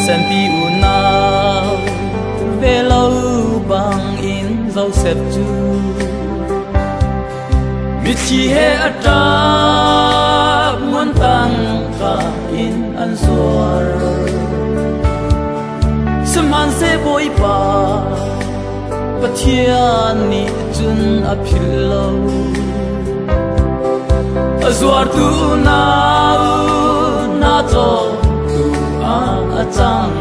xem pi u nào về lâu bằng in dấu xếp chu biết chi hết trả muốn tăng cả in ăn xuar seman se boi pa pathian ni chun aphilo azuar tu na cho tu a chang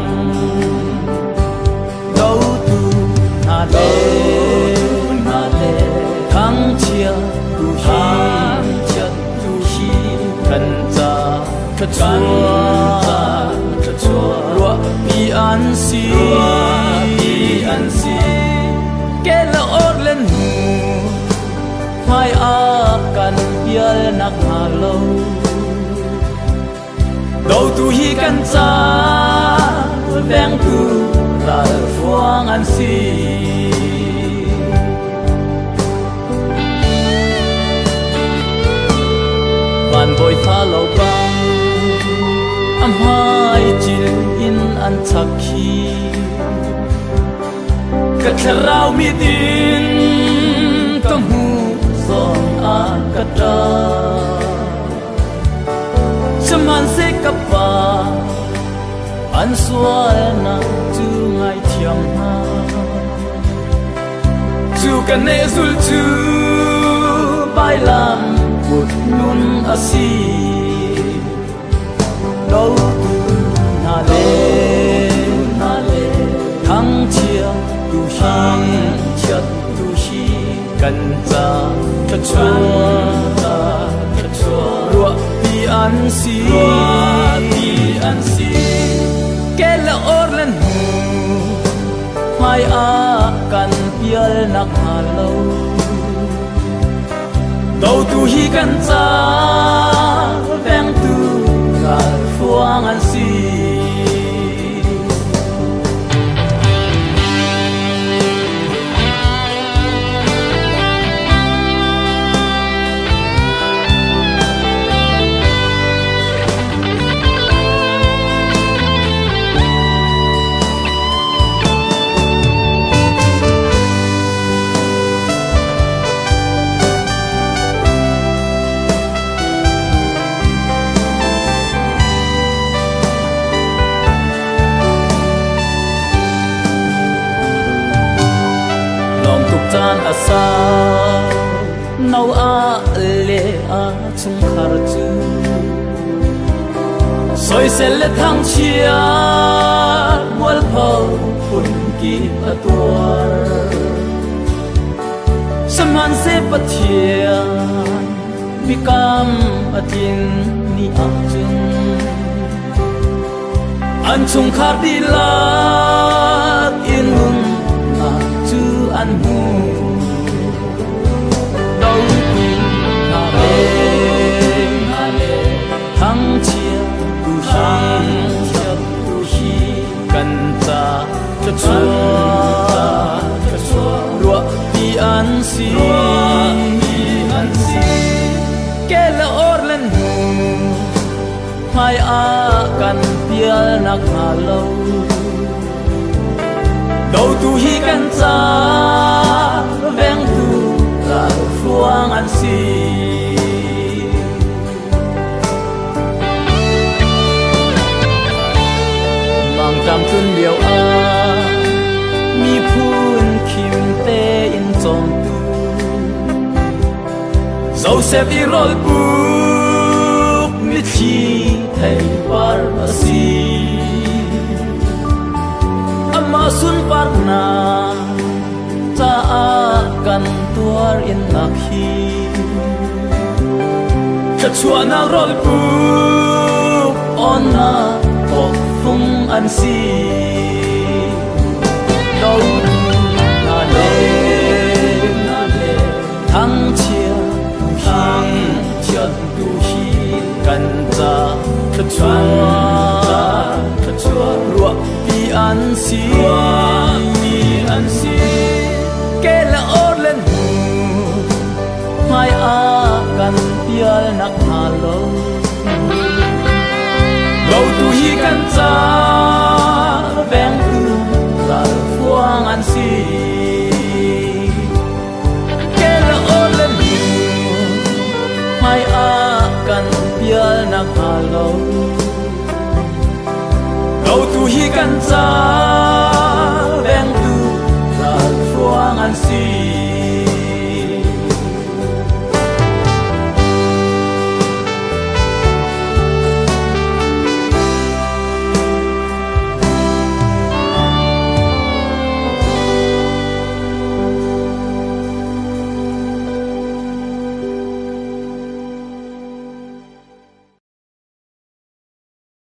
đâu tu na le thăng chia tu hi cần cha chua lúa pi an si ke la or lên mai a kan pial nak halo đâu tu hi kan cha veng tu la fuang an si ban boy pha lo bang am hai chil in an thakhi ka tharau mi din tam hu zon a ka ta chaman se ka pa an sual na tu ngai thiam ha tu ka ne zul tu bai lam một nun asi đâu tu na le thăng chia tu hi cần cha thật chua lúa pi an si ke la or lên mai a kan pial nak halo đâu tu hi kan cha veng tu ka fuang an si chan asa nau a le a chung khar chu soi se le thang chia mual phau phun ki atwar saman se pathia mikam atin ni achun an chung khar di la in mun chu an hu đâu tu na le thăng chia tu hi cần cha chua lúa pi an si ke la or lên mai a kan pial nak halo đâu tu hi kan cha veng tu la fuang an si mang tam tun liao a mi phun kim te in chom tu dấu xếp i rol buk mi chi thei par asi sun parna ta akan tuar in nakhi chachua na rol pu ona ok fung an si đâu na le thăng chia tu hi kan cha chachua lúa pi an si ke la or lên mai a kan pial nak halo đâu tu hi kan cha hà lâu cầu tu hi căn giá